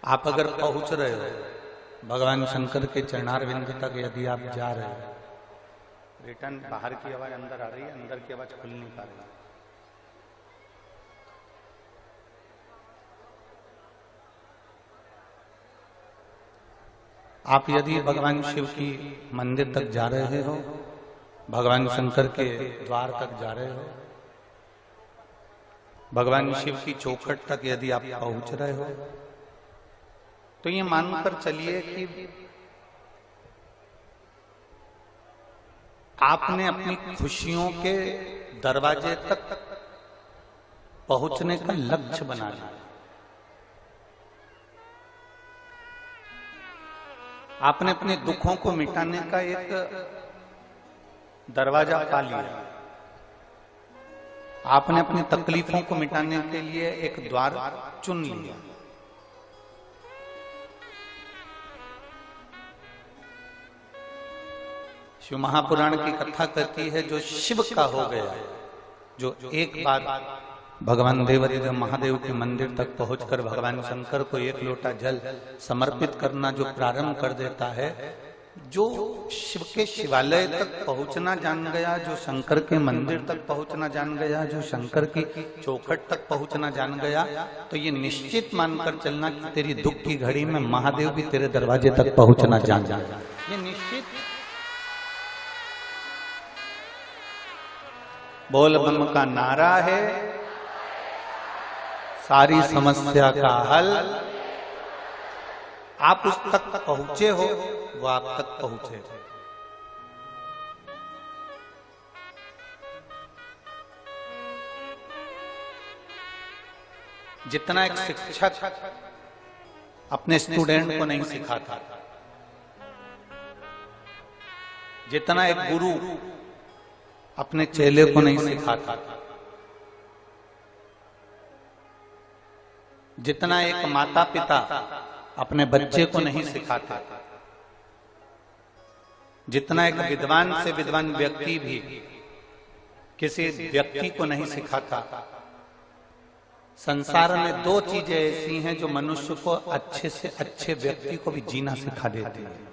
आप अगर पहुंच रहे हो भगवान शंकर के चरणारविंद तक, यदि आप जा रहे हो, रिटर्न बाहर की आवाज अंदर आ रही है, अंदर की आवाज खुल नहीं पा रही है। आप यदि भगवान शिव की मंदिर तक जा रहे हो, भगवान शंकर के द्वार तक जा रहे हो, भगवान शिव की चौखट तक यदि आप पहुंच रहे हो, तो ये मानकर चलिए कि आपने अपनी खुशियों के दरवाजे तक पहुंचने का लक्ष्य बना लिया। आपने अपने दुखों को मिटाने का एक दरवाजा पा लिया। आपने अपनी तकलीफों को मिटाने के लिए एक द्वार चुन लिया। शिव महापुराण की कथा कहती है, जो शिव का हो गया, जो एक बार भगवान देवाधिदेव महादेव के मंदिर तक पहुंचकर भगवान शंकर को एक लोटा जल समर्पित करना जो प्रारंभ कर देता है, जो शिव के शिवालय तक पहुंचना जान गया, जो शंकर के मंदिर तक पहुंचना जान गया, जो शंकर की चौखट तक पहुंचना जान गया, तो ये निश्चित मानकर चलना कि तेरी दुख की घड़ी में महादेव भी तेरे दरवाजे तक पहुंचना जान गया। ये निश्चित। बोल बम का नारा है, सारी समस्या का हल। आप उस तक पहुंचे हो, वो आप तक पहुंचे। जितना एक शिक्षक अपने स्टूडेंट को नहीं सिखाता, जितना एक गुरु अपने चेले को नहीं सिखाता, जितना एक माता पिता अपने बच्चे को नहीं सिखाता, जितना एक विद्वान से विद्वान व्यक्ति भी किसी व्यक्ति को नहीं सिखाता, संसार में दो चीजें ऐसी हैं जो मनुष्य को अच्छे से अच्छे व्यक्ति को भी जीना सिखा देती है।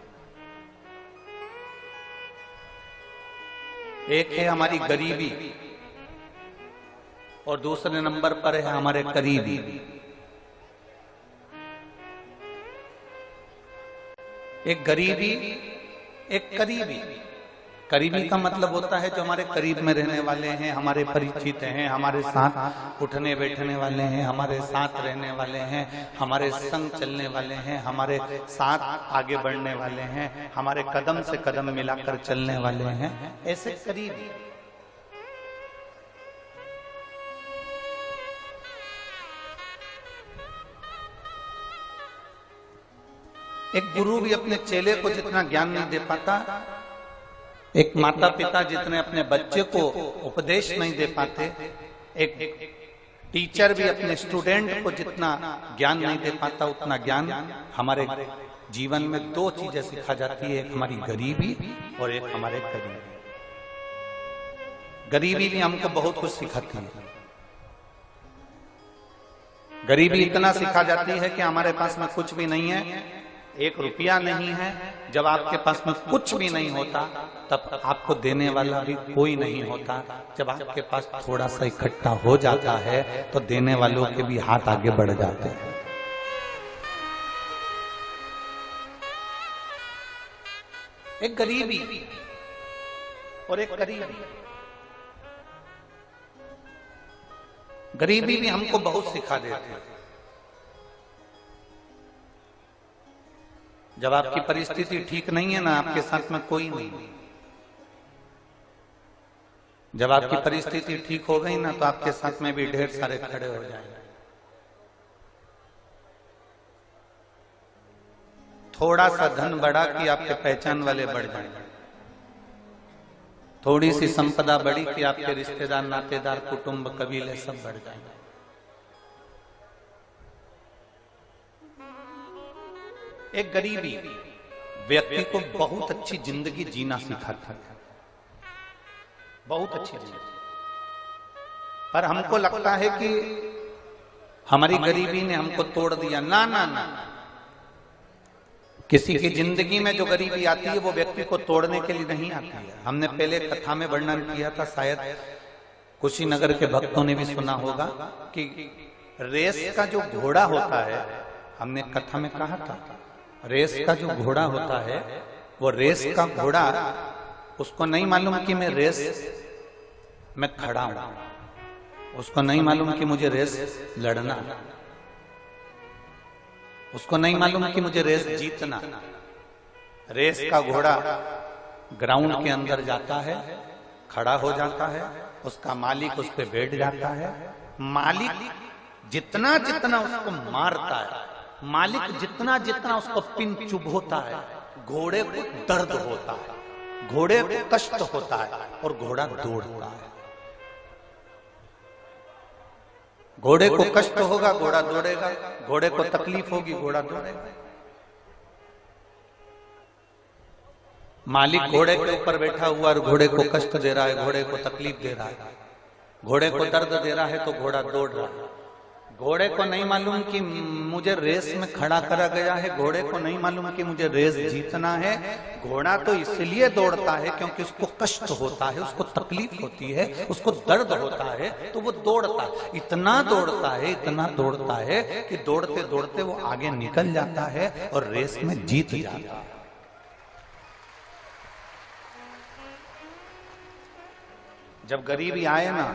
एक है हमारी गरीबी और दूसरे नंबर पर है हमारे करीबी। एक गरीबी, एक करीबी। करीबी का मतलब होता है जो हमारे करीब में रहने वाले हैं, हमारे परिचित हैं, हमारे साथ उठने बैठने वाले हैं, हमारे साथ रहने वाले हैं, हमारे संग चलने वाले हैं, हमारे साथ आगे बढ़ने वाले हैं, हमारे कदम से कदम मिलाकर चलने वाले हैं, ऐसे करीबी। एक गुरु भी अपने चेले को जितना ज्ञान नहीं दे पाता, एक माता पिता जितने अपने बच्चे को उपदेश नहीं दे पाते, एक टीचर भी अपने स्टूडेंट को जितना ज्ञान नहीं दे पाता, उतना ज्ञान हमारे जीवन में दो चीजें सिखा जाती है, एक हमारी गरीबी और एक हमारे करीबी। गरीबी भी हमको बहुत कुछ सिखाती है। गरीबी इतना सिखा जाती है कि हमारे पास में कुछ भी नहीं है, एक रुपया नहीं है। जब आपके पास में कुछ भी नहीं होता, तब आपको देने वाला भी कोई नहीं होता। जब आपके पास थोड़ा सा इकट्ठा हो जाता है, तो देने वालों के भी हाथ आगे बढ़ जाते हैं। एक गरीबी और एक करीबी। गरीबी भी हमको बहुत सिखा देती है। जब आपकी परिस्थिति ठीक नहीं है ना, आपके साथ में कोई नहीं। जब आपकी परिस्थिति ठीक हो गई ना, तो आपके साथ में भी ढेर सारे खड़े हो जाएंगे। थोड़ा सा धन बढ़ा कि आपके पहचान वाले बढ़ जाएंगे। थोड़ी सी संपदा बढ़ी कि आपके रिश्तेदार, नातेदार, कुटुंब, कबीले सब बढ़ जाएंगे। एक गरीबी व्यक्ति को बहुत अच्छी जिंदगी जीना सिखाती है, बहुत अच्छी जिंदगी। पर हमको लगता है कि हमारी गरीबी ने हमको तोड़ दिया। ना ना ना, किसी की जिंदगी में जो गरीबी आती है वो व्यक्ति को तोड़ने के लिए नहीं आती है। हमने पहले कथा में वर्णन किया था, शायद कुशीनगर के भक्तों ने भी सुना होगा कि रेस का जो घोड़ा होता है, हमने कथा में कहा था, रेस का जो घोड़ा होता है वो रेस का घोड़ा उसको नहीं मालूम कि मैं रेस में खड़ा हूं, उसको नहीं मालूम कि मुझे रेस लड़ना, उसको नहीं मालूम कि मुझे रेस जीतना। रेस का घोड़ा ग्राउंड के अंदर जाता है, खड़ा हो जाता है, उसका मालिक उस पर बैठ जाता है। मालिक जितना जितना उसको मारता है, मालिक जितना जितना उसको पिन चुभोता है, घोड़े को दर्द होता है, घोड़े को कष्ट होता है और घोड़ा दौड़ता है। घोड़े को कष्ट होगा, घोड़ा दौड़ेगा, घोड़े को तकलीफ होगी, घोड़ा दौड़ेगा। मालिक घोड़े के ऊपर बैठा हुआ और घोड़े को कष्ट दे रहा है, घोड़े को तकलीफ दे रहा है, घोड़े को दर्द दे रहा है, तो घोड़ा दौड़ रहा है। घोड़े को नहीं मालूम कि मुझे रेस में खड़ा करा गया है, घोड़े को नहीं मालूम कि मुझे रेस जीतना है। घोड़ा तो इसलिए दौड़ता है क्योंकि उसको कष्ट होता है, उसको तकलीफ होती है, उसको दर्द होता है, तो वो दौड़ता है। इतना दौड़ता है, इतना दौड़ता है कि दौड़ते दौड़ते वो आगे निकल जाता है और रेस में जीत जाता है। जब गरीबी आए ना,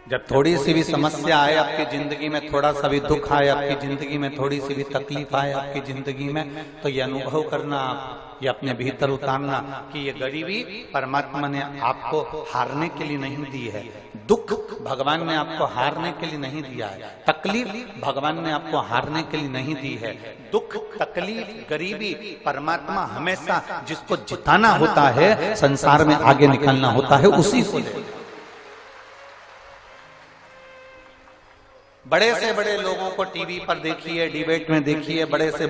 जब थोड़ी सी भी समस्या आए आपकी जिंदगी में, थोड़ा सा भी दुख आए आपकी जिंदगी में, थोड़ी सी भी तकलीफ आए आपकी जिंदगी में, तो ये अनुभव करना, ये अपने भीतर उतारना कि ये गरीबी परमात्मा ने आपको हारने के लिए नहीं दी है, दुख भगवान ने आपको हारने के लिए नहीं दिया है, तकलीफ भगवान ने आपको हारने के लिए नहीं दी है। दुख, तकलीफ, गरीबी परमात्मा हमेशा जिसको जिताना होता है, संसार में आगे निकलना होता है, उसी को ले। बड़े से बड़े लोगों को टीवी पर देखिए, डिबेट में देखिए, बड़े से